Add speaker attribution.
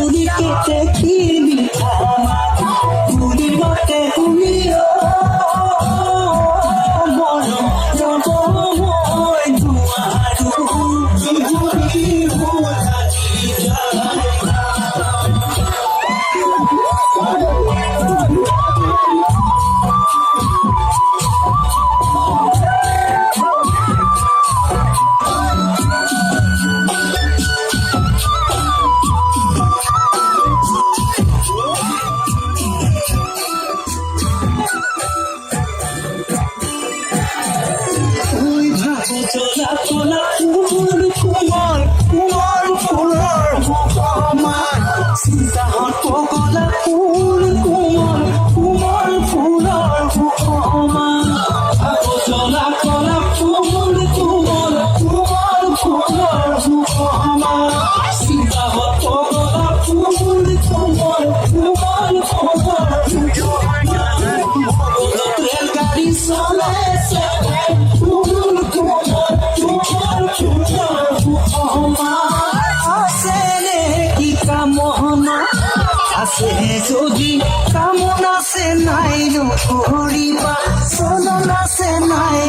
Speaker 1: পুরি কেটে ক্ষীর মিঠা পুরীর মতে পুরিও বড় জগময় দুয়ারু পুরি ভুলাজি যায় চলা চলা ফুল কুমার কুমার ফুলার আমার সীতাহর পগলা ফুল কুমার কুমার ফুলার আমার চলা চলা ফুল কুমার কুমার ফুলার আমার সীতাহর পগলা ফুল কুমার কুমার ফুলার রেলগাড়ি চলে আছে যদি কামনা সে নাই করিবা চলনা সে নাই